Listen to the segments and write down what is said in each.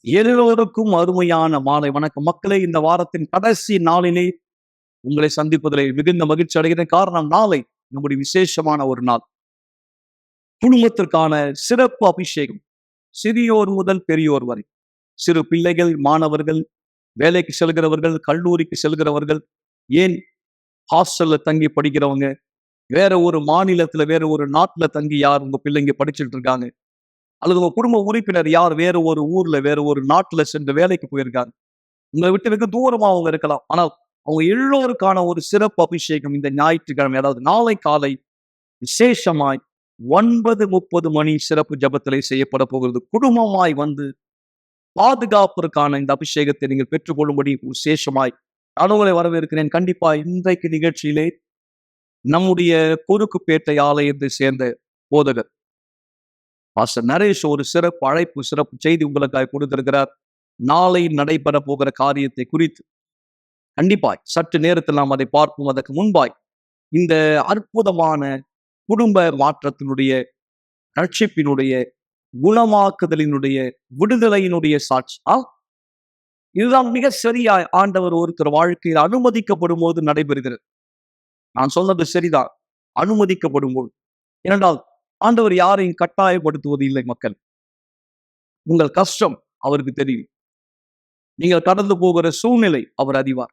எல்லோருக்கும் அருமையான மாலை வணக்கம் மக்களே. இந்த வாரத்தின் கடைசி நாளிலே உங்களை சந்திப்பதிலே மிகுந்த மகிழ்ச்சி அடைகிறேன். காரணம், நாளை நம்முடைய விசேஷமான ஒரு நாள். குடும்பத்திற்கான சிறப்பு அபிஷேகம். சிறியோர் முதல் பெரியோர் வரை, சிறு பிள்ளைகள், மாணவர்கள், வேலைக்கு செல்கிறவர்கள், கல்லூரிக்கு செல்கிறவர்கள், ஏன் ஹாஸ்டல்ல தங்கி படிக்கிறவங்க, வேற ஒரு மாநிலத்துல வேற ஒரு நாட்டுல தங்கி யார் உங்க பிள்ளைங்க படிச்சுட்டு இருக்காங்க, அல்லது உங்க குடும்ப உறுப்பினர் யார் வேற ஒரு ஊர்ல வேற ஒரு நாட்டுல சென்று வேலைக்கு போயிருக்காங்க. உங்களை விட்டு வெகு தூரமா அவங்க இருக்கலாம். ஆனால் அவங்க எல்லோருக்கான ஒரு சிறப்பு அபிஷேகம் இந்த ஞாயிற்றுக்கிழமை, அதாவது நாளை காலை விசேஷமாய் 9:30 மணி சிறப்பு ஜெபத்திலே செய்யப்பட போகிறது. குடும்பமாய் வந்து பாதுகாப்பிற்கான இந்த அபிஷேகத்தை நீங்கள் பெற்றுக்கொள்ளும்படி விசேஷமாய் நான் உங்களை வரவேற்கிறேன். கண்டிப்பா இன்றைக்கு நிகழ்ச்சியிலே நம்முடைய குறுக்குப்பேட்டை ஆலயத்தை சேர்ந்த போதகர் பாஸ்டர் நரேஷ் ஒரு சிறப்பு அழைப்பு, சிறப்பு செய்தி உங்களுக்காக கொடுத்திருக்கிறார். நாளை நடைபெற போகிற காரியத்தை குறித்து கண்டிப்பாய் சற்று நேரத்தில் நாம் அதை பார்ப்போம். அதற்கு முன்பாய் இந்த அற்புதமான குடும்ப மாற்றத்தினுடைய, ரட்சிப்பினுடைய, குணமாக்குதலினுடைய, விடுதலையினுடைய சாட்சி. இதுதான் மிக சரியாய் ஆண்டவர் ஒருத்தர் வாழ்க்கையில் அனுமதிக்கப்படும் போது நடைபெறுகிறது. நான் சொன்னது சரிதான், அனுமதிக்கப்படும் போது. ஏனென்றால் ஆண்டவர் யாரையும் கட்டாயப்படுத்துவது இல்லை. மக்கள், உங்கள் கஷ்டம் அவருக்கு தெரியும். நீங்கள் கடந்து போகிற சூழ்நிலை அவர் அறிவார்.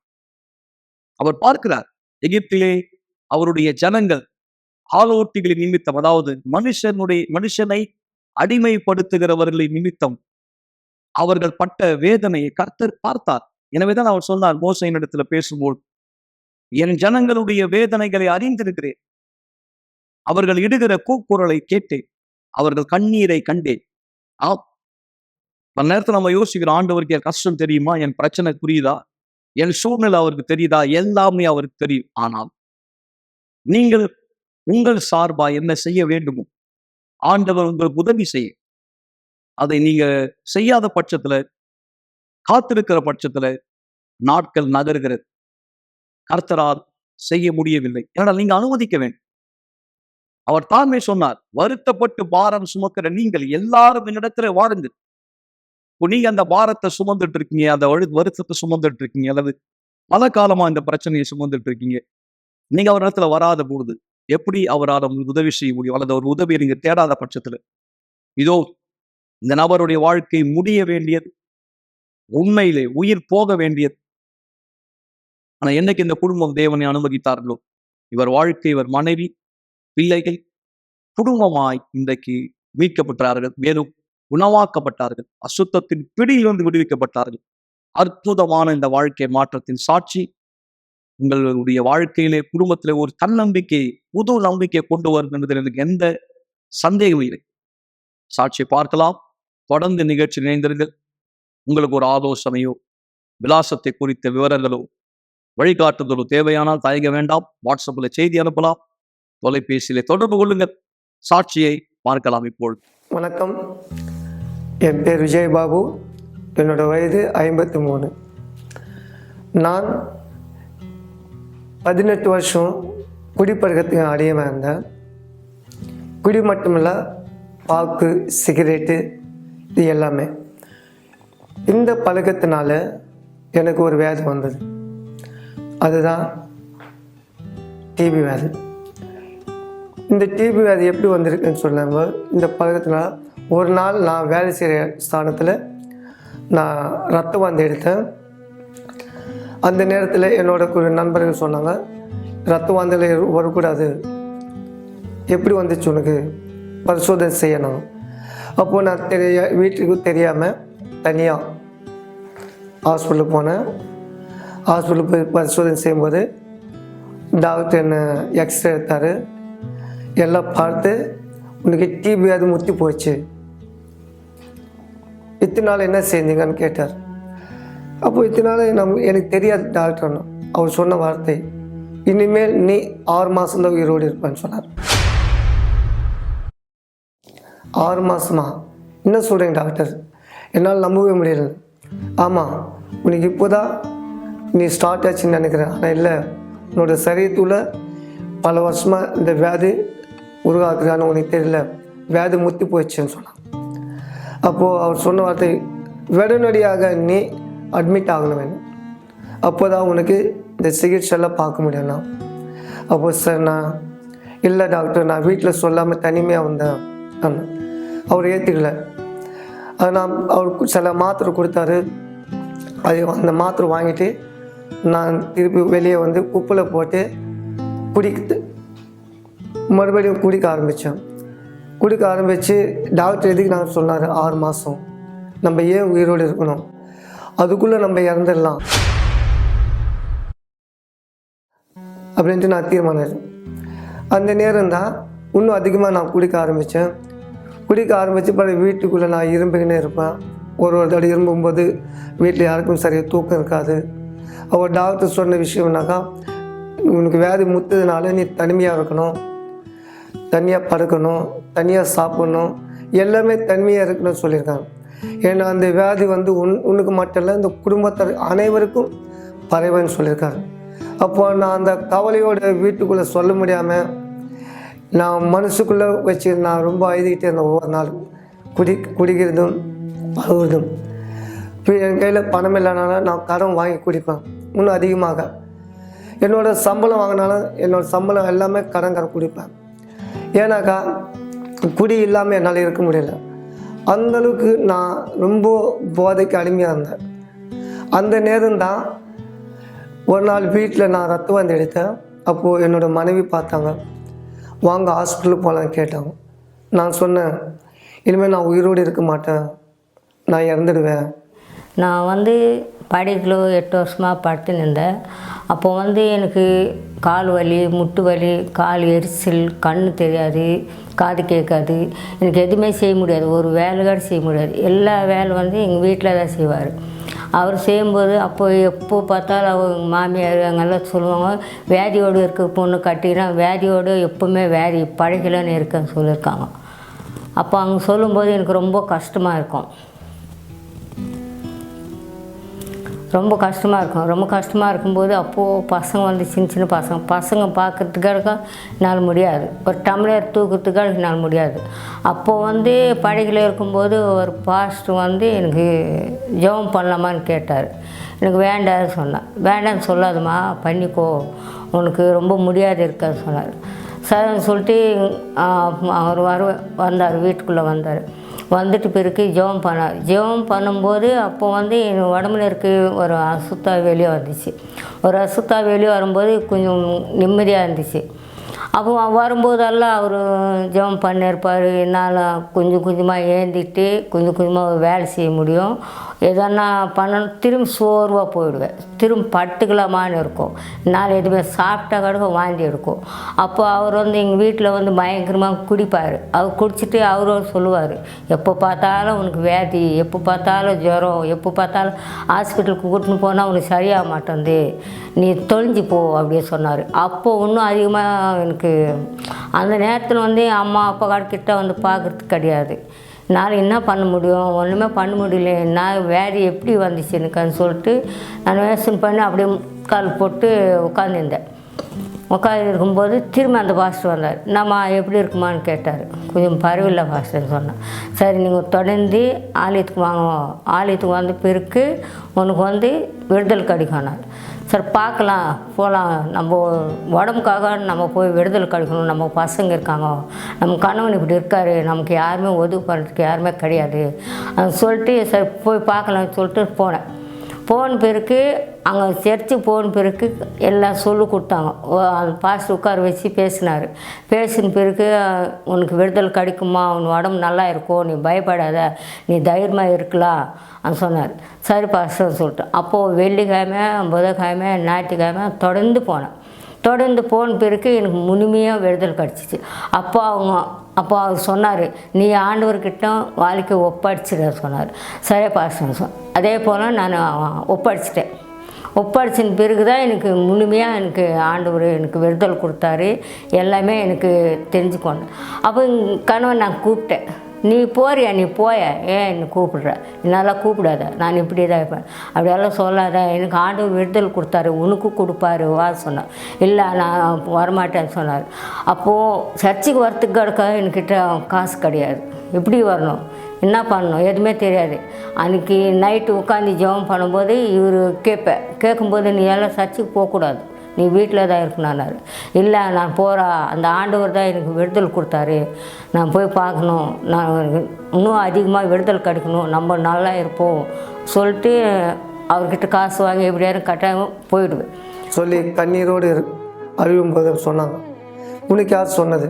அவர் பார்க்கிறார். எகிப்திலே அவருடைய ஜனங்கள் ஆலோட்டிகளின் நிமித்தம், அதாவது மனுஷனை அடிமைப்படுத்துகிறவர்களின் நிமித்தம் அவர்கள் பட்ட வேதனையை கர்த்தர் பார்த்தார். எனவேதான் அவர் சொன்னார் மோசேயின் இடத்துல பேசும்போது, என் ஜனங்களுடைய வேதனைகளை அறிந்திருக்கிறேன், அவர்கள் இடுகிற கூக்குரலை கேட்டேன், அவர்கள் கண்ணீரை கண்டேன். அந்த நேரத்தில் நம்ம யோசிக்கிறோம், ஆண்டவருக்கு என் கஷ்டம் தெரியுமா, என் பிரச்சனை புரியுதா, என் சூழ்நிலை அவருக்கு தெரியுதா? எல்லாமே அவருக்கு தெரியும். ஆனால் நீங்கள் உங்கள் சார்பா என்ன செய்ய வேண்டுமோ ஆண்டவர் உங்களுக்கு உதவி செய்ய, அதை நீங்க செய்யாத பட்சத்துல, காத்திருக்கிற பட்சத்துல நாட்கள் நகர்கிறது. கர்த்தரால் செய்ய முடியவில்லை. ஏன்னா நீங்க அனுமதிக்க வேண்டும். அவர் தாமே சொன்னார், வருத்தப்பட்டு பாரம் சுமக்கிற நீங்கள் எல்லாரும் என்னிடத்துல வாருங்கள். நீங்க அந்த பாரத்தை சுமந்துட்டு இருக்கீங்க, அந்த வருத்தத்தை சுமந்துட்டு இருக்கீங்க, அல்லது பல காலமா இந்த பிரச்சனையை சுமந்துட்டு இருக்கீங்க. நீங்க அவர் இடத்துல வராத பொழுது எப்படி அவரால் உங்களுக்கு உதவி செய்ய முடியும்? அல்லது ஒரு உதவியை நீங்க தேடாத பட்சத்துல, இதோ இந்த நபருடைய வாழ்க்கை முடிய வேண்டியது, உண்மையிலே உயிர் போக வேண்டியது. ஆனா என்னைக்கு இந்த குடும்பம் தேவனை அனுமதித்தார்களோ, இவர் வாழ்க்கை, இவர் மனைவி, பிள்ளைகள் குடும்பமாய் இன்றைக்கு மீட்கப்பட்டார்கள், மேலும் குணமாக்கப்பட்டார்கள், அசுத்தத்தின் பிடியிலிருந்து விடுவிக்கப்பட்டார்கள். அற்புதமான இந்த வாழ்க்கை மாற்றத்தின் சாட்சி உங்களுடைய வாழ்க்கையிலே, குடும்பத்திலே ஒரு தன்னம்பிக்கை, புது நம்பிக்கை கொண்டு வரும் என்பதில் எனக்கு எந்த சந்தேகமும் இல்லை. சாட்சியை பார்க்கலாம். தொடர்ந்து நிகழ்ச்சி இணைந்தீர்கள். உங்களுக்கு ஒரு ஆலோசனையோ, விலாசத்தை குறித்த விவரங்களோ, வழிகாட்டுதலோ தேவையானால் தயங்க வேண்டாம். வாட்ஸ்அப்பில் செய்தி அனுப்பலாம், தொலைபேசியிலே தொடர்பு கொள்ளுங்கள். சாட்சியை பார்க்கலாம். இப்பொழுது வணக்கம், என் பேர் விஜயபாபு. என்னோட வயது 53. நான் 18 வருஷம் குடிப்பழக்கத்துக்கு அடியமாக இருந்தேன். குடி மட்டுமில்லை, பாக்கு, சிகரெட்டு, இது எல்லாமே. இந்த பழக்கத்தினால எனக்கு ஒரு வியாதி வந்தது. அதுதான் டிபி வியாதி. இந்த டிபி வியாதி எப்படி வந்திருக்குன்னு சொன்னாங்க. இந்த பழக்கத்தினால ஒரு நாள் நான் வேலை செய்கிற ஸ்தானத்தில் நான் ரத்த வாந்தி எடுத்தேன். அந்த நேரத்தில் என்னோட நண்பர்கள் சொன்னாங்க, ரத்த வாந்தியில் வரக்கூடாது, எப்படி வந்துச்சு உனக்கு, பரிசோதனை செய்யணும். அப்போது நான் வீட்டுக்கு தெரியாமல் தனியாக ஹாஸ்பிட்டலுக்கு போனேன். ஹாஸ்பிட்டலுக்கு போய் பரிசோதனை செய்யும்போது டாக்டர் என்னை எக்ஸ்ரே எடுத்தார். எல்லாம் பார்த்து, உனக்கு டிபி அது முத்தி போச்சு, இத்தனை நாள் என்ன செஞ்சீங்கன்னு கேட்டார். அப்போ இத்தனை நாள் எனக்கு தெரியாது டாக்டர். அவர் சொன்ன வார்த்தை, இனிமேல் நீ 6 மாதம்தான் உயிரோடு இருப்பேன்னு சொன்னார். 6 மாதமா? என்ன சொல்கிறீங்க டாக்டர், என்னால் நம்பவே முடியல. ஆமாம், உனக்கு இப்போதான் நீ ஸ்டார்ட் ஆச்சுன்னு நினைக்கிறேன். ஆனால் இல்லை, உன்னோட சரீரத்தில் பல வருஷமாக இந்த வியாதி உருவாக்குறான்னு உனக்கு தெரியல, வியாதி முத்தி போயிடுச்சுன்னு சொன்னான். அப்போது அவர் சொன்ன வார்த்தை உடனடியாக நீ அட்மிட் ஆகணும் வேணும். அப்போ தான் உனக்கு இந்த சிகிச்சையெல்லாம் பார்க்க முடியும்ண்ணா. அப்போ சார் நான் இல்லை டாக்டர், நான் வீட்டில் சொல்லாமல் தனிமையாக வந்தேன் அண்ணா. அவர் ஏற்றுக்கல. அது நான் அவருக்கு சில மாத்திரை கொடுத்தாரு. அது அந்த மாத்திரை வாங்கிட்டு நான் திருப்பி வெளியே வந்து குப்பையில் போட்டு மறுபடியும் குடிக்க ஆரம்பித்து டாக்டர் எதுக்கு நான் சொன்னார், 6 மாதம் நம்ம ஏன் உயிரோடு இருக்கணும், அதுக்குள்ளே நம்ம இறந்துடலாம் அப்படின்ட்டு நான் தீர்மானம். அந்த நேரம் தான் இன்னும் அதிகமாக நான் குடிக்க ஆரம்பித்து பிறகு வீட்டுக்குள்ளே நான் இரும்பிக்கினே இருப்பேன். ஒரு தடவை இரும்பும்போது வீட்டில் யாருக்கும் சரியாக தூக்கம் இருக்காது. அவர் டாக்டர் சொன்ன விஷயம்னாக்கா, உனக்கு வியாதி முத்ததுனால நீ தனிமையாக இருக்கணும், தனியாக படுக்கணும், தனியாக சாப்பிடணும், எல்லாமே தனிமையாக இருக்கணும்னு சொல்லியிருக்காங்க. ஏன்னா அந்த வியாதி வந்து உனக்கு மட்டும் இல்லை, இந்த குடும்பத்தார் அனைவருக்கும் பரவுன்னு சொல்லியிருக்காரு. அப்போ நான் அந்த கவலையோட வீட்டுக்குள்ளே சொல்ல முடியாமல் நான் மனசுக்குள்ளே வச்சு நான் ரொம்ப அழுதுகிட்டே இருந்தேன். ஒவ்வொரு நாள் குடிக்கிறதும் அழுவதும். இப்போ என் கையில் பணம் இல்லைனால நான் கடன் வாங்கி குடிப்பேன். இன்னும் அதிகமாக என்னோடய சம்பளம் வாங்கினாலும் என்னோடய சம்பளம் எல்லாமே கடன் குடிப்பேன். ஏன்னாக்கா குடி இல்லாமல் என்னால் இருக்க முடியல. அந்தளவுக்கு நான் ரொம்ப போதைக்கு அடிமையாக இருந்தேன். அந்த நேரம்தான் ஒரு நாள் வீட்டில் நான் ரத்த வாந்தி எடுத்தேன். அப்போது என்னோடய மனைவி பார்த்தாங்க, வாங்க ஹாஸ்பிட்டலுக்கு போகலான்னு கேட்டாங்க. நான் சொன்னேன், இனிமேல் நான் உயிரோடு இருக்க மாட்டேன், நான் இறந்துடுவேன். நான் வந்து படிக்கல 8 வருஷமாக படுத்துன்னு இருந்தேன். அப்போ வந்து எனக்கு கால் வலி, முட்டு வலி, கால் எரிச்சல், கண் தெரியாது, காது கேட்காது, எனக்கு எதுவுமே செய்ய முடியாது, ஒரு வேலை கூட செய்ய முடியாது. எல்லா வேலை வந்து எங்கள் வீட்டில் தான் செய்வார். அவர் செய்யும்போது அப்போ எப்போ பார்த்தாலும் அவங்க மாமியார் அங்கெல்லாம் சொல்லுவாங்க, வியாதியோடு இருக்க பொண்ணு கட்டினா வியாதியோடு எப்போவுமே வியாதி பழகலன்னு இருக்கேன்னு சொல்லியிருக்காங்க. அப்போ அவங்க சொல்லும்போது எனக்கு ரொம்ப கஷ்டமாக இருக்கும். ரொம்ப கஷ்டமாக இருக்கும்போது அப்போது பசங்க வந்து சின்ன பசங்க பார்க்குறதுக்காக என்னால் முடியாது, ஒரு டம்ளர் தூக்கிறதுக்காக என்னால் முடியாது. அப்போது வந்து பழகில் இருக்கும்போது ஒரு பாஸ்டர் வந்து எனக்கு ஜெபம் பண்ணலாமான்னு கேட்டார். எனக்கு வேண்டான்னு சொல்லாதம்மா, பண்ணிக்கோ, உனக்கு ரொம்ப முடியாது இருக்காது சொன்னார். சரின்னு சொல்லிட்டு அவர் வந்தார், வீட்டுக்குள்ளே வந்தார். வந்துட்டு பிறகு ஜெபம் பண்ணும்போது அப்போ வந்து என் உடம்புல இருக்க ஒரு அசுத்தா வெளியே வரும்போது கொஞ்சம் நிம்மதியாக இருந்துச்சு. அப்போ வரும்போதெல்லாம் அவர் ஜெபம் பண்ணியிருப்பார். என்னால் கொஞ்சம் கொஞ்சமாக ஏந்திட்டு கொஞ்சம் கொஞ்சமாக வேலை செய்ய முடியும். எதனா பண்ணணும், திரும்பி சோர்வாக போயிடுவேன், திரும்பி படுத்துக்கலாமான்னு இருக்கும். என்னால் எதுவுமே சாப்பிட்டா கூட வாந்தி எடுக்கும். அப்போ அவர் வந்து எங்கள் வீட்டில் வந்து பயங்கரமாக குடிப்பார். அவர் குடிச்சிட்டு அவரும் சொல்லுவார், எப்போ பார்த்தாலும் உனக்கு வியாதி, எப்போ பார்த்தாலும் ஜுரம், எப்போ பார்த்தாலும் ஹாஸ்பிட்டலுக்கு கூட்டின்னு போனால் உனக்கு சரியாக மாட்டேங்குது, நீ தொலைஞ்சி போ அப்படியே சொன்னார். அப்போது இன்னும் அதிகமாக எனக்கு அந்த நேரத்தில் வந்து அம்மா அப்பா கிட்ட வந்து பார்க்குறதுக்கு கிடையாது. என்னால் என்ன பண்ண முடியும், ஒன்றுமே பண்ண முடியல, நான் வேறு எப்படி வந்துச்சு எனக்குன்னு சொல்லிட்டு நான் யோசனை பண்ணி அப்படியே கால் போட்டு உட்காந்துருந்தேன். இருக்கும்போது திரும்ப அந்த பாஸ்டர் வந்தார். நம்ம எப்படி இருக்குமான்னு கேட்டார். கொஞ்சம் பரவாயில்ல பாஸ்டர்னு சொன்னேன். சரி, நீங்கள் தொடர்ந்து ஆலயத்துக்கு ஆலயத்துக்கு வந்து பிறகு உனக்கு வந்து விடுதலை கிடைக்கணும். சரி, பார்க்கலாம், போகலாம், நம்ம உடம்புக்காக நம்ம போய் விடுதலை கிடைக்கணும், நம்ம பசங்க இருக்காங்க, நம்ம கணவன் இப்படி இருக்கார், நமக்கு யாருமே உதவி பண்ணுறதுக்கு யாருமே கிடையாது சொல்லிட்டு சரி போய் பார்க்கலாம்னு சொல்லிட்டு போன பிறகு அங்கே சர்ச்சுக்கு போன பிறகு எல்லாம் சொல்லி கொடுத்தாங்க. அந்த பாஸ்டர் உட்கார வச்சு பேசின பிறகு உனக்கு விடுதலை கிடைக்குமா, உன் உடம்பு நல்லா இருக்கும், நீ பயப்படாத, நீ தைரியமாக இருக்கலாம் சொன்னார். சரி பாஸ்டர் சொல்லிட்டு அப்போது வெள்ளிக்கிழமை, புதன்கிழமை, ஞாயிற்றுக்கிழமை தொடர்ந்து போன பிறகு எனக்கு முழுமையாக விடுதலை கிடச்சிச்சு. அப்போ அவர் சொன்னார், நீ ஆண்டவர்கிட்ட வாழ்க்கை ஒப்படைச்சிட சொன்னார். சரி பாஸ்டர் அதே போல் நான் ஒப்படைச்சின பிறகு தான் எனக்கு முழுமையாக எனக்கு ஆண்டவர் எனக்கு விடுதலை கொடுத்தாரு. எல்லாமே எனக்கு தெரிஞ்சுக்கொண்டேன். அப்போ கணவன் நான் கூப்பிட்டேன், நீ போறியா, நீ ஏன் என்னை கூப்பிடுற, என்னால் கூப்பிடாத, நான் இப்படி தான் இருப்பேன், அப்படியெல்லாம் சொல்லாத, எனக்கு ஆண்டவர் விடுதலை கொடுத்தாரு, உனக்கு கொடுப்பாரு வா சொன்னார். இல்லை நான் வரமாட்டேன்னு சொன்னார். அப்போது சர்ச்சுக்கு வரத்துக்கு என்கிட்ட காசு கிடையாது, எப்படி வரணும், என்ன பண்ணணும் எதுவுமே தெரியாது. அன்றைக்கி நைட்டு உட்காந்து ஜெபம் பண்ணும்போது இவர் கேட்கும்போது நீ எல்லாம் சர்ச்சுக்கு போகக்கூடாது, நீ வீட்டில் தான் இருக்கணும்னாரு. இல்லை நான் போகிறா, அந்த ஆண்டவர் தான் எனக்கு விடுதலை கொடுத்தாரு, நான் போய் பார்க்கணும், நான் இன்னும் அதிகமாக விடுதலை கிடைக்கணும், நம்ம நல்லா இருப்போம் சொல்லிட்டு அவர்கிட்ட காசு வாங்கி எப்படியாரும் கட்டாயம் போயிடுவேன் சொல்லி கண்ணீரோடு அழுவும் போது சொன்னாங்க. உனக்கு யார் சொன்னது?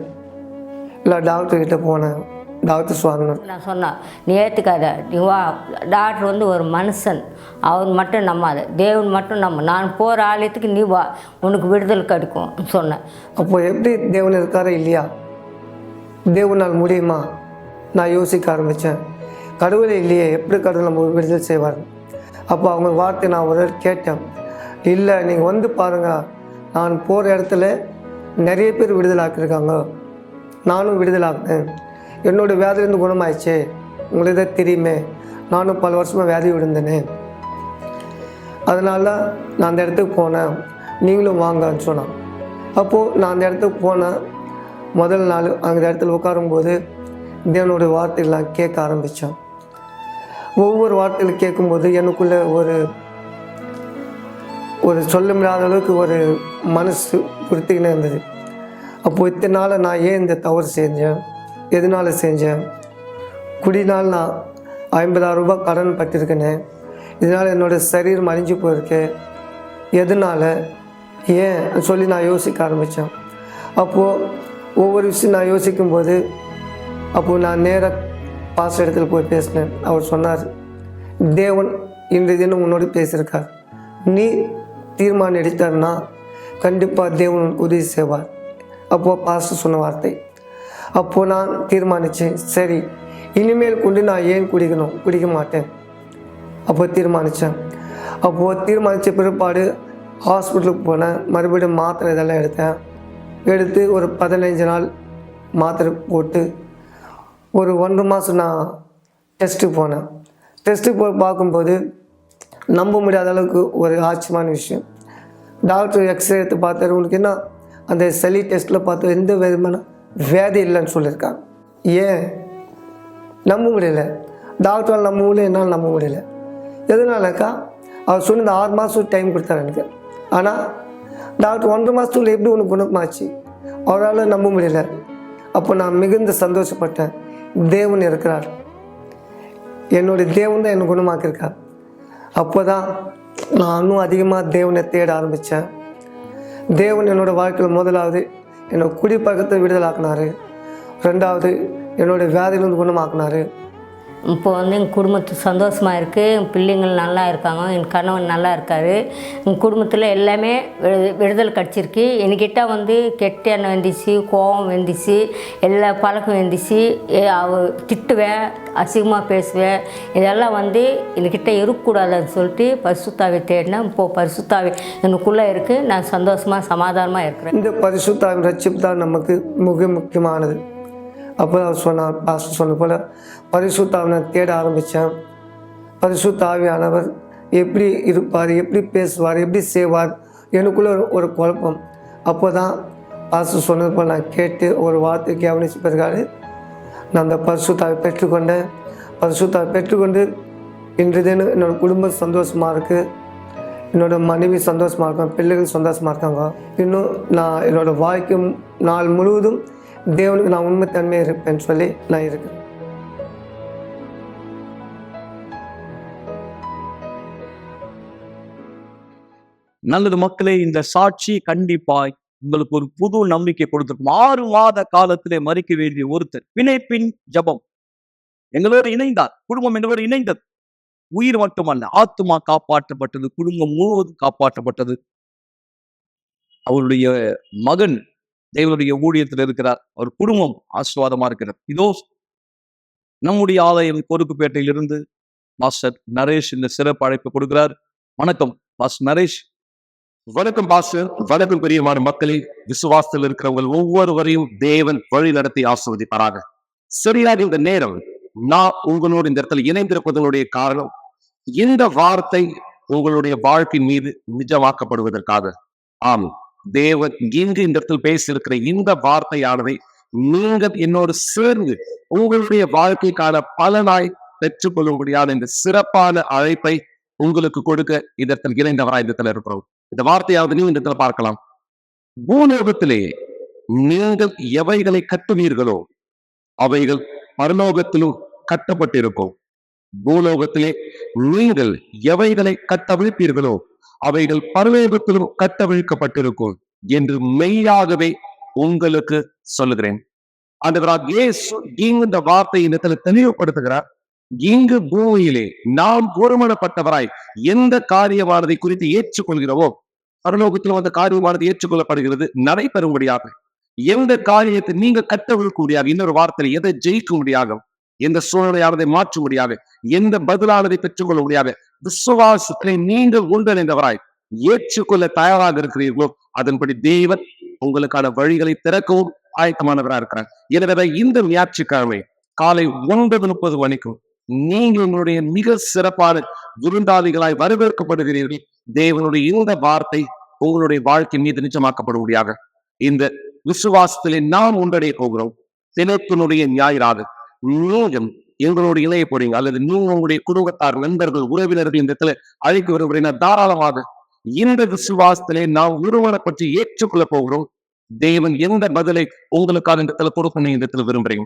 இல்லை டாக்டர்கிட்ட போனேன், டாக்டர் சொன்னார். நான் சொன்னேன், நீ ஏற்றுக்காத, நீ வா, டாக்டர் வந்து ஒரு மனுஷன், அவர் மட்டும் நம்பாத, தேவன் மட்டும் நம்ம, நான் போகிற ஆலயத்துக்கு நீ வா, உனக்கு விடுதலை கிடைக்கும் சொன்னேன். அப்போது எப்படி தேவன் இருக்காரா இல்லையா, தேவனால் முடியுமா நான் யோசிக்க ஆரம்பித்தேன். கடவுளே இல்லையே, எப்படி கடவுள் நம்ம விடுதலை செய்வார்? அப்போ அவங்க வார்த்தை நான் ஒரு கேட்டேன். இல்லை நீங்கள் வந்து பாருங்கள், நான் போகிற இடத்துல நிறைய பேர் விடுதலாக்கியிருக்காங்க, நானும் விடுதலாக்கினேன், என்னோடய வியாதிலேருந்து குணமாயிடுச்சு, உங்களுக்கு தான் தெரியுமே, நானும் பல வருஷமாக வியாதி விழுந்தேனே, அதனால நான் அந்த இடத்துக்கு போனேன், நீங்களும் வாங்கன்னு சொன்னான். அப்போது நான் அந்த இடத்துக்கு போனேன். முதல் நாள் அந்த இடத்துல உட்காரும்போது தேவனுடைய வார்த்தைகள்லாம் கேட்க ஆரம்பித்தேன். ஒவ்வொரு வார்த்தைகள் கேட்கும்போது எனக்குள்ளே ஒரு சொல்ல முடியாத அளவுக்கு ஒரு மனசு உறுத்திக்கினே இருந்தது. அப்போது இத்தனை நாள் நான் ஏன் இந்த தவறு செஞ்சேன், எதனால் செஞ்சேன்? குடினால் நான் 50,000 ரூபாய் கடன் பட்டிருக்கேனே, இதனால் என்னோடய சரீரம் அழிஞ்சு போயிருக்கு, எதனால் ஏன் சொல்லி நான் யோசிக்க ஆரம்பித்தேன். அப்போது ஒவ்வொரு விஷயம் நான் யோசிக்கும்போது அப்போது நான் நேராக பாஸ்டர் இடத்துல போய் பேசினேன். அவர் சொன்னார், தேவன் இன்றைய தினம் உன்னோடு பேசியிருக்கார், நீ தீர்மானம் எடுத்தார்னா கண்டிப்பாக தேவன் உதவி செய்வார். அப்போது பாஸ்டர் சொன்ன வார்த்தை. அப்போது நான் தீர்மானித்தேன், சரி இனிமேல் கொண்டு நான் ஏன் குடிக்க மாட்டேன். அப்போ தீர்மானித்தேன். அப்போது தீர்மானித்த பிற்பாடு ஹாஸ்பிட்டலுக்கு போனேன். மறுபடியும் மாத்திரை இதெல்லாம் எடுத்து ஒரு 15 நாள் மாத்திரை போட்டு ஒரு 1.5 மாதம் நான் டெஸ்ட்டுக்கு போனேன். டெஸ்ட்டுக்கு போய் பார்க்கும்போது நம்ப முடியாத அளவுக்கு ஒரு ஆச்சரியமான விஷயம். டாக்டர் எக்ஸ்ரே எடுத்து பார்த்தாரு, உனக்கு என்ன அந்த சளி டெஸ்ட்டில் பார்த்து எந்த விதமான வியாதி இல்லைன்னு சொல்லியிருக்காங்க. ஏன் நம்ப முடியல, டாக்டரால் நம்ப முடியல, என்னால் நம்ப முடியல. எதனாலக்கா அவர் சொன்ன இந்த 6 மாதம் டைம் கொடுத்தாரு எனக்கு. ஆனால் டாக்டர் 1.5 மாதத்துக்குள்ள எப்படி உனக்கு குணமாச்சு, அவரால் நம்ப முடியல. அப்போ நான் மிகுந்த சந்தோஷப்பட்டேன். தேவன் இருக்கிறார், என்னுடைய தேவன் தான் என்னை குணமாக்கியிருக்கார். அப்போ தான் நான் இன்னும் அதிகமாக தேவனை தேட ஆரம்பித்தேன். தேவன் என்னோடய வாழ்க்கையில் முதலாவது என்னோடய குடிப்பழக்கத்தை விடுதலாக்குனார், 2வது என்னோடய வியாதியிலிருந்து குணமாக்குனார். இப்போ வந்து எங்கள் குடும்பத்து சந்தோஷமாக இருக்குது, என் பிள்ளைங்கள் நல்லா இருக்காங்க, என் கணவன் நல்லா இருக்கார், எங்கள் குடும்பத்தில் எல்லாமே விடுதலை கிடச்சிருக்கு. என்கிட்ட வந்து கெட்ட எண்ணம் வந்துச்சு, கோபம் வந்துச்சு, எல்லா பழக்கம் வந்துச்சு, திட்டுவேன், அசிங்கமாக பேசுவேன், இதெல்லாம் வந்து என்கிட்ட இருக்கக்கூடாதுன்னு சொல்லிட்டு பரிசுத்தாவை தேடினேன். இப்போது பரிசுத்தாவை எனக்குள்ளே இருக்குது, நான் சந்தோஷமாக சமாதானமாக இருக்கிறேன். இந்த பரிசுத்தாவின் ரட்சிப்பு தான் நமக்கு மிக முக்கியமானது. அப்போ அவர் சொன்னார், பாஸ்டர் சொன்ன போல் பரிசுத்தாவினை தேட ஆரம்பித்தேன். பரிசுத்த ஆவியானவர் எப்படி இருப்பார், எப்படி பேசுவார், எப்படி செய்வார், எனக்குள்ளே ஒரு குழப்பம். அப்போ தான் பாஸ்டர் சொன்னது போல் நான் கேட்டு ஒரு வார்த்தை கவனித்து பிறகு நான் அந்த பரிசுத்தாவை பெற்றுக்கொண்டேன். பரிசுத்தாவை பெற்றுக்கொண்டு இன்று தினம் என்னோடய குடும்பம் சந்தோஷமாக இருக்குது, என்னோடய மனைவி சந்தோஷமாக இருக்காங்க, பிள்ளைகள் சந்தோஷமாக இருக்காங்க. இன்னும் நான் என்னோடய வாழ்க்கை நாள் முழுவதும் தேவனுக்கு நான் உண்மைத்தன்மையாக இருப்பேன்னு சொல்லி நான் இருக்கேன். நல்லது மக்களே, இந்த சாட்சி கண்டிப்பாய் உங்களுக்கு ஒரு புது நம்பிக்கை கொடுத்திருக்கும். 6 மாத காலத்திலே மறிக்க வேண்டிய ஒருத்தர் பிணைப்பின் ஜபம் எங்களோடு இணைந்தார், குடும்பம் எங்களோடு இணைந்தது. உயிர் மட்டுமல்ல, ஆத்துமா காப்பாற்றப்பட்டது, குடும்பம் முழுவதும் காப்பாற்றப்பட்டது. அவருடைய மகன் தேவனுடைய ஊழியத்தில் இருக்கிறார், அவர் குடும்பம் ஆசீர்வாதமா இருக்கிறார். இதோ நம்முடைய ஆலயம் கொருக்குப்பேட்டையிலிருந்து மாஸ்டர் நரேஷ் இந்த சிறப்பு அழைப்பு கொடுக்கிறார். வணக்கம் மாஸ்டர் நரேஷ். வணக்கம் பாஸ்டர். வணக்கம் பிரியமான மக்களே, விசுவாசத்தில் இருக்கிறவங்க ஒவ்வொருவரையும் தேவன் வழி நடத்தி ஆசீர்வதிப்பாராக. சரியாக இந்த நேரம் நான் உங்களோட இந்த இடத்துல இணைந்திருப்பதனுடைய காரணம், இந்த வார்த்தை உங்களுடைய வாழ்க்கையின் மீது நிஜமாக்கப்படுவதற்காக. ஆம், தேவன் இன்று இந்த இடத்தில் பேசியிருக்கிற இந்த வார்த்தையானதை நீங்கள் என்னோடு சேர்ந்து உங்களுடைய வாழ்க்கைக்கான பலனாய் பெற்றுக்கொள்ளும்படியான இந்த சிறப்பான அழைப்பை உங்களுக்கு கொடுக்க இதற்கு இணைந்தவராய் இந்த இடத்துல இருக்கிறோம். இந்த வார்த்தையாவது நீ இந்த இடத்துல பார்க்கலாம். பூலோகத்திலே நீங்கள் எவைகளை கட்டுவீர்களோ அவைகள் பரலோகத்திலும் கட்டப்பட்டிருக்கும். பூலோகத்திலே நீங்கள் எவைகளை கட்டவிழ்ப்பீர்களோ அவைகள் பரலோகத்திலும் கட்டவிழ்க்கப்பட்டிருக்கும் என்று மெய்யாகவே உங்களுக்கு சொல்லுகிறேன். ஆண்டவராகிய இயேசு இந்த வார்த்தையை இந்த இடத்துல தெளிவுபடுத்துகிறார். இங்கு பூமியிலே நாம் ஒருமனப்பட்டவராய் எந்த காரியமானதை குறித்து ஏற்றுக்கொள்கிறோமோ பரலோகத்திலும் அந்த காரியமானது ஏற்றுக்கொள்ளப்படுகிறது நடைபெறும்படியாக. எந்த காரியத்தை நீங்க கட்டவிழ்க்கூடியாக, இன்னொரு வார்த்தையில் எதை ஜெயிக்க முடியாக, எந்த சூழ்நிலையானதை மாற்ற முடியாக, எந்த பதிலானதை பெற்றுக்கொள்ள முடியாக, விசுவாசத்திலே நீங்கள் ஒன்றிணைந்தவராய் ஏற்றுக்கொள்ள தயாராக இருக்கிறீர்களோ அதன்படி தேவன் உங்களுக்கான வழிகளை திறக்கவும் ஆயத்தமானவராக இருக்கிறார். எனவே இந்த ஞாயிற்றுக்கிழமை காலை 9:30 மணிக்கும் நீங்கள் உங்களுடைய மிக சிறப்பான விருந்தாளிகளாய் வரவேற்கப்படுகிறீர்கள். தேவனுடைய இந்த வார்த்தை உங்களுடைய வாழ்க்கை மீது நிஜமாக்கப்படும்படியாக இந்த விசுவாசத்திலே நாம் ஒன்றடைய போகிறோம். தினத்தினுடைய ஞாயிறாக நீங்கள் எங்களோட இணைய போறீங்க, அல்லது நீங்கள் உங்களுடைய குடும்பத்தார், நண்பர்கள், உறவினர்கள் இந்த இடத்துல அழைக்க விரும்புகிறீங்க, தாராளமாக இந்த விசுவாசத்திலே நாம் ஒருவனை பற்றி ஏற்றுக்கொள்ள போகிறோம். தேவன் எந்த பதிலை உங்களுக்காக இந்த இடத்துல கொடுக்க இந்த இடத்துல விரும்புறீங்க,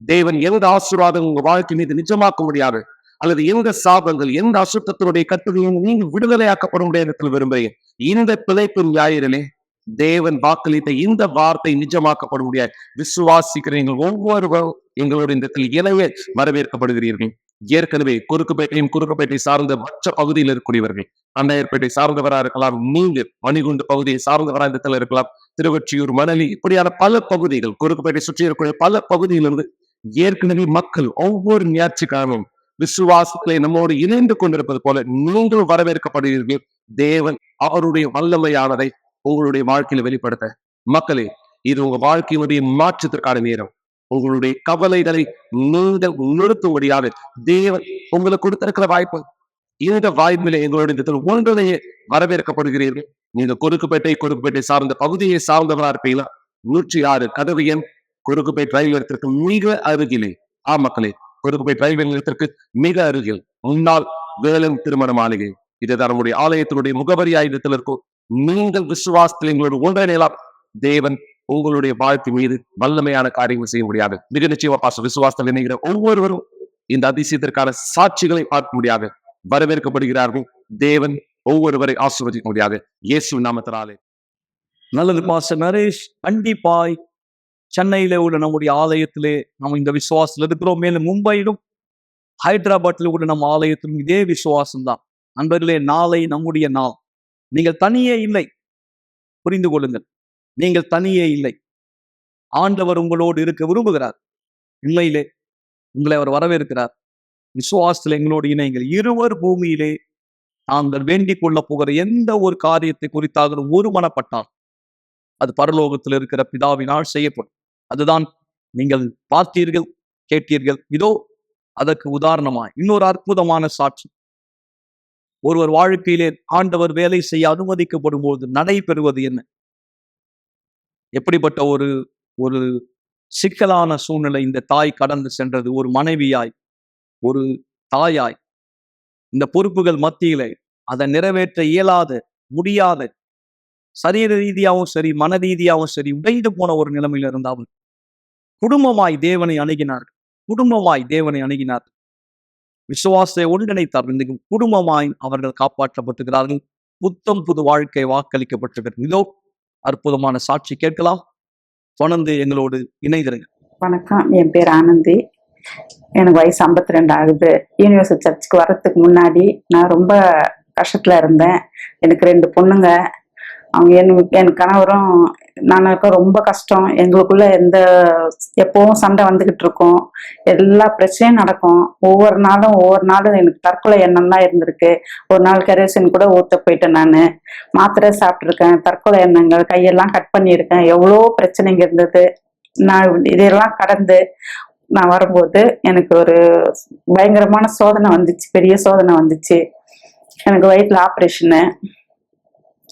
தேவன் எந்த ஆசீர்வாதம் உங்க வாழ்க்கை மீது நிஜமாக்க முடியாது, அல்லது எந்த சாபங்கள், எந்த அசுத்தத்தினுடைய கட்டுரையும் நீங்க விடுதலையாக்கப்பட முடியாத இடத்துல விரும்புறீங்க, இந்த பிழைப்பு ஞாயிறிலே தேவன் வாக்களித்த இந்த வார்த்தை நிஜமாக்கப்பட முடியாது. விசுவாசிக்கிறீங்க ஒவ்வொருவரும் எங்களுடைய இந்த இடத்தில் எனவே வரவேற்கப்படுகிறீர்கள். ஏற்கனவே குறுக்குப்பேட்டை சார்ந்த மற்ற பகுதியில் இருக்கக்கூடியவர்கள், அண்ணையர்பேட்டை சார்ந்தவராக இருக்கலாம், நீங்க மணிகுண்டு பகுதியை சார்ந்தவராக இந்த இடத்துல இருக்கலாம், திருவொற்றியூர், மணலி, இப்படியான பல பகுதிகள், குறுக்குப்பேட்டை சுற்றி இருக்கக்கூடிய பல பகுதியிலிருந்து ஏற்கனவே மக்கள் ஒவ்வொரு ஞாயிற்றுக்கிழமையும் விசுவாசத்திலே நம்மோடு இணைந்து கொண்டிருப்பது போல நீங்களும் வரவேற்கப்படுகிறீர்கள். தேவன் அவருடைய வல்லமையானதை உங்களுடைய வாழ்க்கையில வெளிப்படுத்த. மக்களே, இது உங்க வாழ்க்கையினுடைய மாற்றத்திற்கான நேரம். உங்களுடைய கவலைகளை நீங்கள் நிறுத்தும்படியாக தேவன் உங்களுக்கு கொடுத்திருக்கிற வாய்ப்பு. இந்த வாய்ப்பிலே எங்களுடைய ஒன்றிலேயே வரவேற்கப்படுகிறீர்கள். நீங்க குறுக்குப்பேட்டை சார்ந்த பகுதியை சார்ந்தவரா இருப்பீங்களா? 106 கதவு எண் குறுக்குப்பேட்டை ரயில் நிலையத்திற்கு மிக அருகிலே. மக்களே, குறுக்குப்பேட்டை ரயில்வே நிலையத்திற்கு மிக அருகில் முன்னாள் வேலன் திருமண மாளிகை, இதுதான் நம்முடைய ஆலயத்தினுடைய முகவரி ஆயுதத்தில் இருக்கும். நீங்கள் விசுவாசத்தில் எங்களோட ஒன்றிணையலாம். தேவன் உங்களுடைய வாழ்க்கை மீது வல்லமையான காரியங்கள் செய்ய முடியாது. மிக நிச்சயமா விசுவாசத்தில் இணைகிற ஒவ்வொருவரும் இந்த அதிசயத்திற்கான சாட்சிகளை பார்க்க முடியாது வரவேற்கப்படுகிறார்கள். தேவன் ஒவ்வொருவரை ஆசீர்வதிக்க முடியாது. இயேசு நாமத்தினாலே. நல்லது பாஸ்டர் நரேஷ். கண்டிப்பாய் சென்னையில உள்ள நம்முடைய ஆலயத்திலே நம்ம இந்த விசுவாசத்தில் இருக்கிறோம். மேலும் மும்பையிலும் ஹைதராபாத்தில் உள்ள நம்ம ஆலயத்திலும் இதே விசுவாசம் தான். நண்பர்களே, நாளை நம்முடைய நாள். நீங்கள் தனியே இல்லை, புரிந்து கொள்ளுங்கள், நீங்கள் தனியே இல்லை. ஆண்டவர் உங்களோடு இருக்க விரும்புகிறார். உண்மையிலே உங்களை அவர் வரவேற்கிறார். விசுவாசத்தில் எங்களோடு இணைங்கள். இருவர் பூமியிலே நாங்கள் வேண்டிக் கொள்ள போகிற எந்த ஒரு காரியத்தை குறித்தாக ஒரு மனப்பட்டால் அது பரலோகத்தில் இருக்கிற பிதாவினால் செய்யப்படும். அதுதான் நீங்கள் பார்த்தீர்கள், கேட்டீர்கள். இதோ அதற்கு உதாரணமாய் இன்னொரு அற்புதமான சாட்சி. ஒருவர் வாழ்க்கையிலே ஆண்டவர் வேலை செய்ய அனுமதிக்கப்படும் போது நடைபெறுவது என்ன? எப்படிப்பட்ட ஒரு சிக்கலான சூழ்நிலை இந்த தாய் கடந்து சென்றது. ஒரு மனைவியாய், ஒரு தாயாய், இந்த பொறுப்புகள் மத்தியிலே அதை நிறைவேற்ற இயலாத, முடியாத, சரீர ரீதியாகவும் சரி, மன ரீதியாகவும் சரி, உடைந்து போன ஒரு நிலைமையில் இருந்தாலும் குடும்பமாய் தேவனை அணுகினார். விசுவாசத்தை ஒன்றிணைத்தார். இன்றைக்கு குடும்பமாய் அவர்கள் காப்பாற்றப்பட்டுகிறார்கள். புத்தம் புது வாழ்க்கை வாக்களிக்கப்பட்டிருக்கிறது. இதோ அற்புதமான சாட்சி கேட்கலாம். தொடர்ந்து எங்களோடு இணைந்திருங்க. வணக்கம், என் பேர் ஆனந்தி. எனக்கு வயசு 52 ஆகுது. யூனிவர்சல் சர்ச்சுக்கு வர்றதுக்கு முன்னாடி நான் ரொம்ப கஷ்டத்துல இருந்தேன். எனக்கு 2 பொண்ணுங்க. அவங்க என் கணவரும் நானுக்கும் ரொம்ப கஷ்டம். எங்களுக்குள்ள எப்பவும் சண்டை வந்துகிட்டு இருக்கும். எல்லா பிரச்சனையும் நடக்கும். ஒவ்வொரு நாளும் எனக்கு தற்கொலை எண்ணம் தான் இருந்திருக்கு. ஒரு நாள் கெரோசின் கூட ஊத்த போயிட்டேன். நான் மாத்திரை சாப்பிட்ருக்கேன். தற்கொலை எண்ணங்கள், கையெல்லாம் கட் பண்ணியிருக்கேன். எவ்வளோ பிரச்சனைங்க இருந்தது. நான் இதெல்லாம் கடந்து நான் வரும்போது எனக்கு ஒரு பயங்கரமான சோதனை வந்துச்சு. பெரிய சோதனை வந்துச்சு. எனக்கு வயிற்றுல ஆப்ரேஷனு.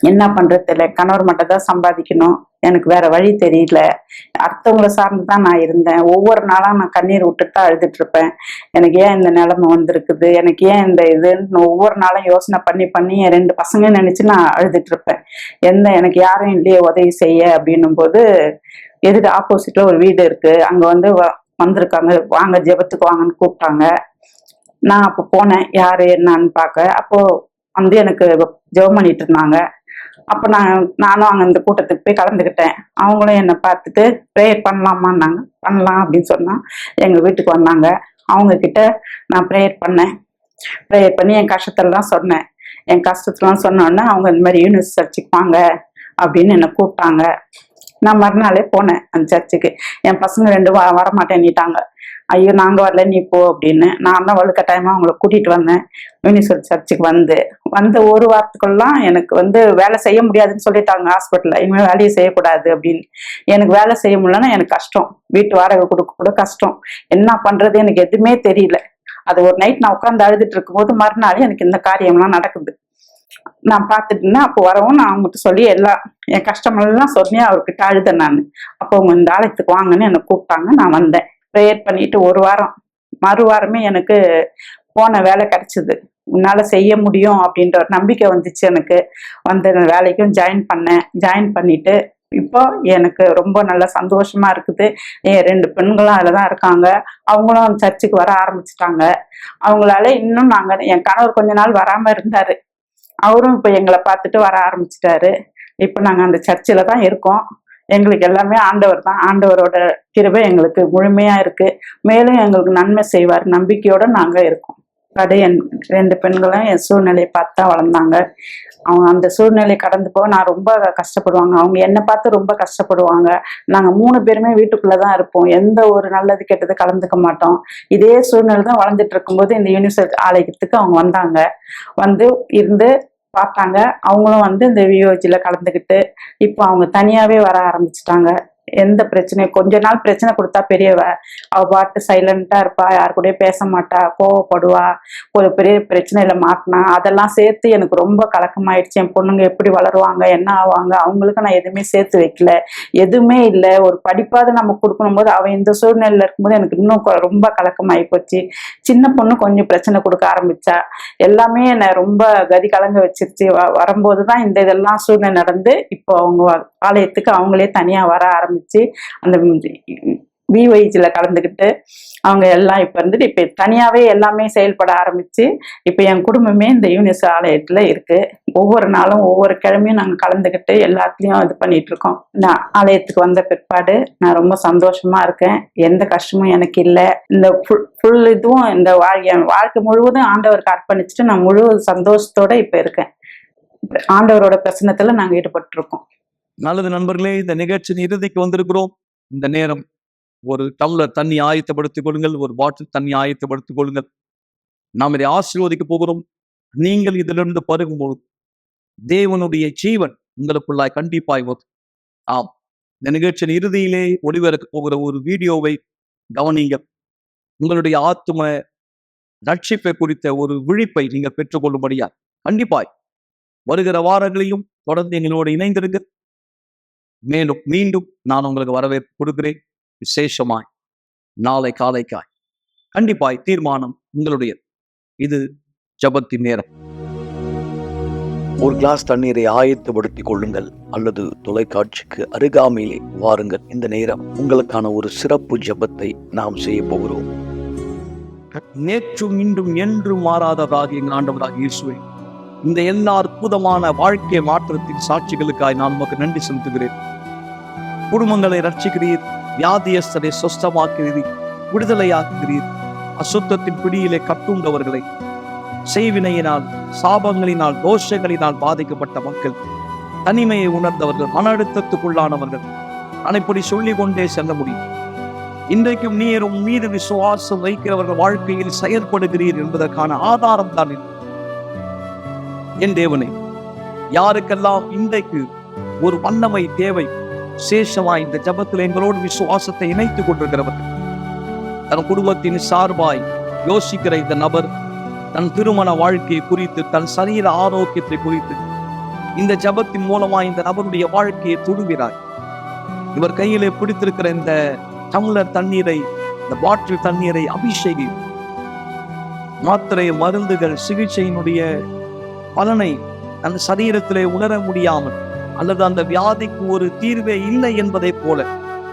என்ன பண்றது தெரியல. கணவர் மட்டும் தான் சம்பாதிக்கணும், எனக்கு வேற வழி தெரியல. அடுத்தவங்களை சார்ந்து தான் நான் இருந்தேன். ஒவ்வொரு நாளா நான் கண்ணீர் விட்டுட்டு தான் அழுதுட்டு இருப்பேன். எனக்கு ஏன் இந்த நிலைமை வந்திருக்குது, எனக்கு ஏன் இந்த இதுன்னு ஒவ்வொரு நாளும் யோசனை பண்ணி பண்ணி என் 2 பசங்க நினைச்சு நான் அழுதுட்டு இருப்பேன். எனக்கு யாரும் இல்லையே உதவி செய்ய அப்படின்னும் போது, எதுக்கு ஆப்போசிட்ல ஒரு வீடு இருக்கு, அங்க வந்து வந்திருக்காங்க, வாங்க ஜெபத்துக்கு வாங்கன்னு கூப்பிட்டாங்க. நான் அப்போ போனேன் யாரு என்னன்னு பார்க்க. அப்போ வந்து எனக்கு ஜெபம் பண்ணிட்டு இருந்தாங்க. அப்போ நானும் அங்கே இந்த கூட்டத்துக்கு போய் கலந்துக்கிட்டேன். அவங்களும் என்னை பார்த்துட்டு ப்ரேயர் பண்ணலாமான்னாங்க. பண்ணலாம் அப்படின்னு சொன்னா எங்கள் வீட்டுக்கு வந்தாங்க. அவங்க கிட்ட நான் ப்ரேயர் பண்ணேன். ப்ரேயர் பண்ணி என் கஷ்டத்தெல்லாம் சொன்னேன். என் கஷ்டத்தெல்லாம் சொன்னோன்னே அவங்க இந்த மாதிரி யூனிவர்ஸ் சர்ச்சுக்கு வாங்க அப்படின்னு என்னை கூப்பிட்டாங்க. நான் மறுநாளே போனேன் அந்த சர்ச்சுக்கு. என் பசங்க 2 வரமாட்டேன்னிட்டாங்க. ஐயோ நாங்கள் வரல நீ போ அப்படின்னு. நான் தான் வலுக்கட்டாயமாக அவங்கள கூட்டிகிட்டு வந்தேன். யூனிவர்சல் சர்ச்சுக்கு வந்த ஒரு வாரத்துக்குள்ளலாம் எனக்கு வந்து வேலை செய்ய முடியாதுன்னு சொல்லிட்டாங்க ஹாஸ்பிட்டலில். இனிமேல் வேலையை செய்யக்கூடாது அப்படின்னு. எனக்கு வேலை செய்ய முடியலன்னா எனக்கு கஷ்டம், வீட்டு வாடகை கொடுக்க கூட கஷ்டம், என்ன பண்ணுறது எனக்கு எதுவுமே தெரியல. அது ஒரு நைட் நான் உட்காந்து அழுதுட்டு இருக்கும்போது மறுநாள் எனக்கு இந்த காரியம்லாம் நடக்குது. நான் பார்த்துட்டு இருந்தேன். அப்போ வரவும் நான் அவங்ககிட்ட சொல்லி எல்லாம் என் கஷ்டமெல்லாம் சொல்லி அவர்கிட்ட அழுதேன் நான். அப்போ அவங்க இந்த ஆலயத்துக்கு வாங்கன்னு என்னை கூப்பிட்டாங்க. நான் வந்தேன். ப்ரேயர் பண்ணிட்டு ஒரு வாரம், மறு வாரமே எனக்கு போன வேலை கிடைச்சிது. உன்னால செய்ய முடியும் அப்படின்ற ஒரு நம்பிக்கை வந்துச்சு எனக்கு. வந்து அந்த வேலைக்கும் ஜாயின் பண்ணிட்டு இப்போ எனக்கு ரொம்ப நல்ல சந்தோஷமா இருக்குது. என் 2 பெண்களும் அதில் தான் இருக்காங்க. அவங்களும் சர்ச்சுக்கு வர ஆரம்பிச்சிட்டாங்க. அவங்களால இன்னும் என் கணவர் கொஞ்ச நாள் வராம இருந்தாரு. அவரும் இப்போ எங்களை பார்த்துட்டு வர ஆரம்பிச்சிட்டாரு. இப்போ நாங்கள் அந்த சர்ச்சில் தான் இருக்கோம். எங்களுக்கு எல்லாமே ஆண்டவர் தான். ஆண்டவரோட கிருபை எங்களுக்கு முழுமையா இருக்கு. மேலும் எங்களுக்கு நன்மை செய்வார் நம்பிக்கையோட நாங்க இருக்கோம். என் 2 பெண்களும் என் சூழ்நிலையை பார்த்து தான் வளர்ந்தாங்க. அவங்க அந்த சூழ்நிலையை கடந்து போக நான் ரொம்ப கஷ்டப்படுவாங்க. அவங்க என்னை பார்த்து ரொம்ப கஷ்டப்படுவாங்க. நாங்க 3 பேருமே வீட்டுக்குள்ளதான் இருப்போம். எந்த ஒரு நல்லது கெட்டது கலந்துக்க மாட்டோம். இதே சூழ்நிலை தான் வளர்ந்துட்டு இருக்கும்போது இந்த யூனிவர்சல் ஆலயத்துக்கு அவங்க வந்தாங்க. வந்து இருந்து பார்த்தாங்க. அவங்களும் வந்து இந்த விஓஜில கலந்துக்கிட்டு இப்போ அவங்க தனியாவே வர ஆரம்பிச்சுட்டாங்க. எந்த பிரச்சனையும் கொஞ்ச நாள் பிரச்சனை கொடுத்தா பெரியவ அவ பாட்டு சைலண்டா இருப்பா, யாரு கூட பேச மாட்டா, கோவப்படுவா, ஒரு பெரிய பிரச்சனையில மாட்டினா அதெல்லாம் சேர்த்து எனக்கு ரொம்ப கலக்கமாயிடுச்சு. என் பொண்ணுங்க எப்படி வளருவாங்க, என்ன ஆவாங்க, அவங்களுக்கு நான் எதுவுமே சேர்த்து வைக்கல, எதுவுமே இல்லை. ஒரு படிப்பாவது நம்ம கொடுக்கணும் போது அவ இந்த சூழ்நிலையில இருக்கும்போது எனக்கு இன்னும் ரொம்ப கலக்கமாயி போச்சு. சின்ன பொண்ணு கொஞ்சம் பிரச்சனை கொடுக்க ஆரம்பிச்சா. எல்லாமே என்னை ரொம்ப கதி கலங்க வச்சிருச்சு. வரும்போதுதான் இந்த இதெல்லாம் சூழ்நிலை நடந்து இப்போ அவங்க ஆலயத்துக்கு அவங்களே தனியா வர ஆரம்பிச்சு அந்த விஒய்ஜில கலந்துக்கிட்டு அவங்க எல்லாம் இப்ப இருந்துட்டு இப்ப தனியாவே எல்லாமே செயல்பட ஆரம்பிச்சு இப்ப என் குடும்பமே இந்த யூனிவர்ஸ் ஆலயத்துல இருக்கு. ஒவ்வொரு நாளும் ஒவ்வொரு கிழமையும் நாங்க கலந்துக்கிட்டு எல்லாத்துலயும் இது பண்ணிட்டு இருக்கோம். நான் ஆலயத்துக்கு வந்த பிற்பாடு நான் ரொம்ப சந்தோஷமா இருக்கேன். எந்த கஷ்டமும் எனக்கு இல்லை. இந்த ஃபுல் இதுவும் இந்த வாழ்க்கை முழுவதும் ஆண்டவருக்கு அர்ப்பணிச்சுட்டு நான் முழு சந்தோஷத்தோட இப்ப இருக்கேன். ஆண்டவரோட பிரசன்னத்துல நாங்க ஈடுபட்டு இருக்கோம். நல்லது நண்பர்களே, இந்த நிகழ்ச்சியின் இறுதிக்கு வந்திருக்கிறோம். இந்த நேரம் ஒரு டம்ளர் தண்ணி ஆயத்தப்படுத்திக் கொள்ளுங்கள், ஒரு பாட்டில் தண்ணி ஆயத்தப்படுத்திக் கொள்ளுங்கள். நாம் இதை ஆசீர்வதிக்க போகிறோம். நீங்கள் இதிலிருந்து பருகும்போது தேவனுடைய ஜீவன் உங்களுக்குள்ளாய் கண்டிப்பாய் வரும். ஆம், இந்த நிகழ்ச்சியின் இறுதியிலே ஒளிபரப்ப போகிற ஒரு வீடியோவை கவனிங்கள். உங்களுடைய ஆத்தும ரட்சிப்பை குறித்த ஒரு விழிப்பை நீங்கள் பெற்றுக்கொள்ளும்படியா கண்டிப்பாய் வருகிற வாரங்களிலும் தொடர்ந்து எங்களோடு இணைந்திருங்க. மேலும் மீண்டும் நான் உங்களுக்கு வரவேற்பு கொடுக்கிறேன். விசேஷமாய் நாளை காலைக்காய் கண்டிப்பாய் தீர்மானம் உங்களுடைய. இது ஜபத்தின் நேரம். ஒரு கிளாஸ் தண்ணீரை ஆயத்தப்படுத்திக் கொள்ளுங்கள் அல்லது தொலைக்காட்சிக்கு அருகாமையிலே வாருங்கள். இந்த நேரம் உங்களுக்கான ஒரு சிறப்பு ஜபத்தை நாம் செய்ய போகிறோம். நேற்றும் இன்றும் என்றும் மாறாததாக எங்கள் ஆண்டவராக இயேசுவே, இந்த எல்லா அற்புதமான வாழ்க்கை மாற்றத்தின் சாட்சிகளுக்காய் நான் உமக்கு நன்றி செலுத்துகிறேன். குடும்பங்களை ரட்சிக்கிறீர், வியாதியஸ்தரை சொஸ்தமாக்குகிறீர், விடுதலையாக்குகிறீர். அசுத்தத்தின் பிடியிலே கட்டுண்டவர்களை, செய்வினையினால், சாபங்களினால், தோஷங்களினால் பாதிக்கப்பட்ட மக்கள், தனிமையை உணர்ந்தவர்கள், மன அழுத்தத்துக்குள்ளானவர்கள், அனைப்படி சொல்லிக் கொண்டே செல்ல முடியும். இன்றைக்கும் நீரும் மீது விசுவாசம் வைக்கிறவர்கள் வாழ்க்கையில் செயற்படுகிறீர் என்பதற்கான ஆதாரம் தான் இது. என் தேவனே, யாருக்கெல்லாம் இன்றைக்கு ஒரு வல்லமை தேவை, சேஷமாய் இந்த ஜபத்தில் எங்களோடு விசுவாசத்தை இணைத்துக் கொண்டிருக்கிறவர்கள், தன் குடும்பத்தின் சார்பாய் யோசிக்கிற இந்த நபர் தன் திருமண வாழ்க்கையை குறித்து, தன் சரீர ஆரோக்கியத்தை குறித்து, இந்த ஜெபத்தின் மூலமா இந்த நபருடைய வாழ்க்கையை தொடுகிறாய். இவர் கையிலே பிடித்திருக்கிற இந்த டம்ளர் தண்ணீரை, இந்த பாட்டில் தண்ணீரை அபிஷேகி. மாத்திரை, மருந்துகள், சிகிச்சையினுடைய பலனை அந்த சரீரத்திலே உணர முடியாமல் அல்லது அந்த வியாதிக்கு ஒரு தீர்வே இல்லை என்பதை போல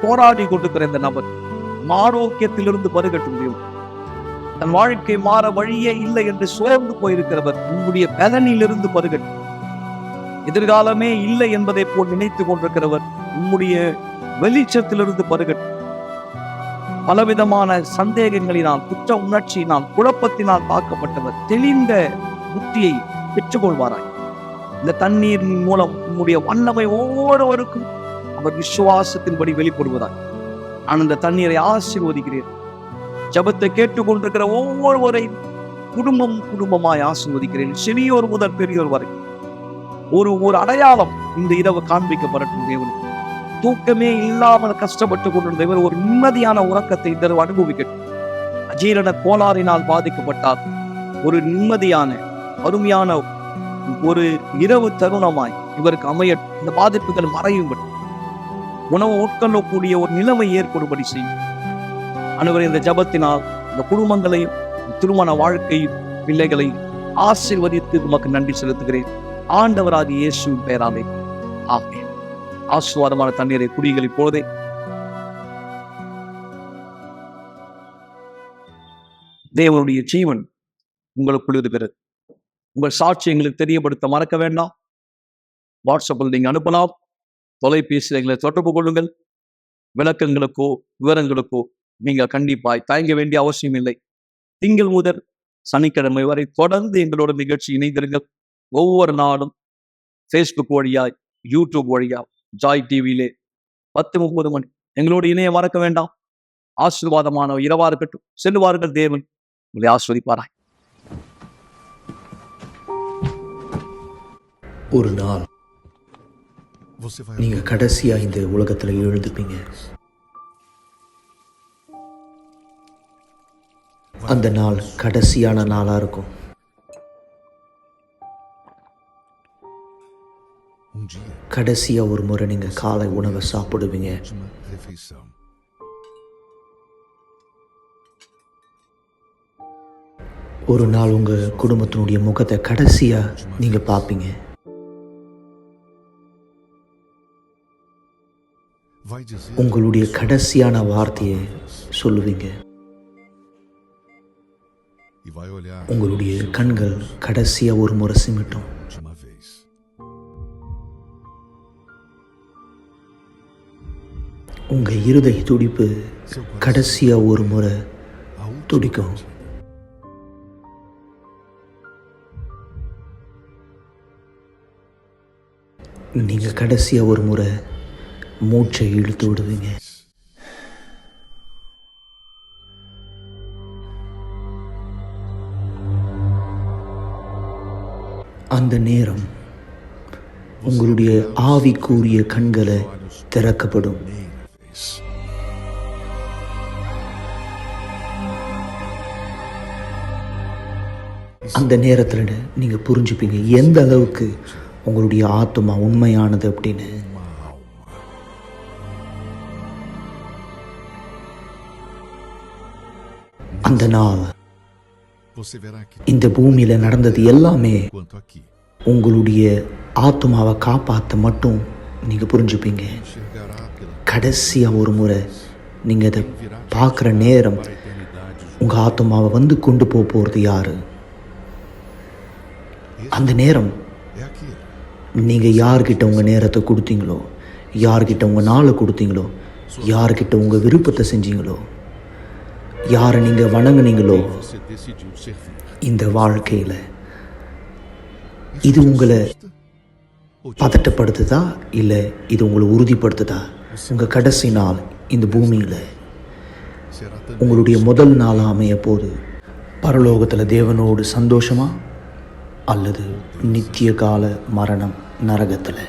போராடி கொண்டிருக்கிற இந்த நபர் ஆரோக்கியத்திலிருந்து பருகட்ட முடியும். தன் வாழ்க்கை மாற வழியே இல்லை என்று சோர்ந்து போயிருக்கிறவர் உங்களுடைய பலனிலிருந்து பருகட்டும். எதிர்காலமே இல்லை என்பதை போல் நினைத்துக் கொண்டிருக்கிறவர் உங்களுடைய வெளிச்சத்திலிருந்து பருகட்டும். பலவிதமான சந்தேகங்களினால், குற்ற உணர்ச்சியினால், குழப்பத்தினால் தாக்கப்பட்டவர் தெளிந்த புத்தியை பெற்றுக்கொள்வாராய். இந்த தண்ணீரின் மூலம் உங்களுடைய வல்லமை ஒவ்வொருவருக்கும் அவர் விசுவாசத்தின்படி வெளிப்படுவதாய். நான் இந்த தண்ணீரை ஆசீர்வதிக்கிறேன். ஜெபத்தை கேட்டுக்கொண்டிருக்கிற ஒவ்வொருவரையும் குடும்பம் குடும்பமாய் ஆசீர்வதிக்கிறேன். சிறியோர் முதல் பெரியோர் வரை ஒரு அடையாளம் இந்த இரவு காண்பிக்கப்படட்டும். தேவன் தூக்கமே இல்லாமல் கஷ்டப்பட்டு கொண்டிருந்தவர் ஒரு நிம்மதியான உறக்கத்தை இந்த இரவு அனுபவிக்கட்டும். அஜீரண கோளாறினால் பாதிக்கப்பட்டார் ஒரு நிம்மதியான அருமையான ஒரு இரவு தருணமாய் இவருக்கு அமைய இந்த பாதிப்புகள் மறையும்படி, உணவு உட்கொள்ளக்கூடிய ஒரு நிலைமை ஏற்படும்படி செய்யும். அனைவரும் இந்த ஜெபத்தினால் இந்த குடும்பங்களையும் திருமண வாழ்க்கையும் பிள்ளைகளையும் ஆசீர்வதித்து உமக்கு நன்றி செலுத்துகிறேன். ஆண்டவராகிய இயேசுவின் பெயராலே ஆமென். ஆசீர்வாதமான தண்ணீரை குடிகள் இப்போதே. தேவனுடைய ஜீவன் உங்களுக்குள் இருக்கிறது. உங்கள் சாட்சி எங்களுக்கு தெரியப்படுத்த மறக்க வேண்டாம். வாட்ஸ்அப்பில் நீங்க அனுப்பலாம். தொலைபேசியில் எங்களை தொடர்பு கொள்ளுங்கள். விளக்கங்களுக்கோ விவரங்களுக்கோ நீங்க கண்டிப்பாய் தயங்க வேண்டிய அவசியம் இல்லை. திங்கள் முதல் சனிக்கிழமை வரை தொடர்ந்து எங்களோட நிகழ்ச்சி இணைந்திருங்கள். ஒவ்வொரு நாளும் ஃபேஸ்புக் வழியாய், யூடியூப் வழியா, ஜாய் டிவியிலே 10:30 மணி எங்களோட இணைய மறக்க வேண்டாம். ஆசீர்வாதமான இரவா இருக்கட்டும். செல்வார்கள். தேவன் உங்களை ஆஸ்வதிப்பாராய். ஒரு நாள் நீங்க கடைசியா இந்த உலகத்துல எழுந்துப்பீங்க. அந்த நாள் கடைசியான நாளா இருக்கும். கடைசியா ஒரு முறை நீங்க காலை உணவை சாப்பிடுவீங்க. ஒரு நாள் உங்க குடும்பத்தினுடைய முகத்தை கடைசியா நீங்க பார்ப்பீங்க. உங்களுடைய கடைசியான வார்த்தையை சொல்லுவீங்க. உங்களுடைய கண்கள் கடைசியா ஒரு முறை சிமிட்டும். உங்க இருதய துடிப்பு கடைசியா ஒரு முறை துடிக்கும். நீங்க கடைசியா ஒரு முறை மூச்சை இழுத்து விடுவீங்க. அந்த நேரம் உங்களுடைய ஆவிக்குரிய கண்களை திறக்கப்படும். அந்த நேரத்தில் நீங்க புரிஞ்சுப்பீங்க எந்த அளவுக்கு உங்களுடைய ஆத்மா உண்மையானது அப்படின்னு. அந்த நாள் இந்த பூமியில நடந்தது எல்லாமே உங்களுடைய ஆத்மாவை காப்பாற்ற மட்டும் நீங்க புரிஞ்சுப்பீங்க. கடைசியா ஒரு முறை நீங்க அதை பார்க்குற நேரம் உங்க ஆத்மாவை வந்து கொண்டு போறது யாரு? அந்த நேரம் நீங்க யார்கிட்ட உங்க நேரத்தை கொடுத்தீங்களோ, யார்கிட்ட உங்க நாளை கொடுத்தீங்களோ, யார்கிட்ட உங்க விருப்பத்தை செஞ்சீங்களோ, யாரை நீங்க வணங்குனீங்களோ, இந்த வாழ்க்கையில இது உங்களை பதட்டப்படுத்துதா இல்லை இது உங்களை உறுதிப்படுத்துதா? உங்க கடைசி நாள் இந்த பூமியில உங்களுடைய முதல் நாளாக அமைய போது பரலோகத்தில் தேவனோடு சந்தோஷமா அல்லது நித்திய கால மரணம் நரகத்தில்?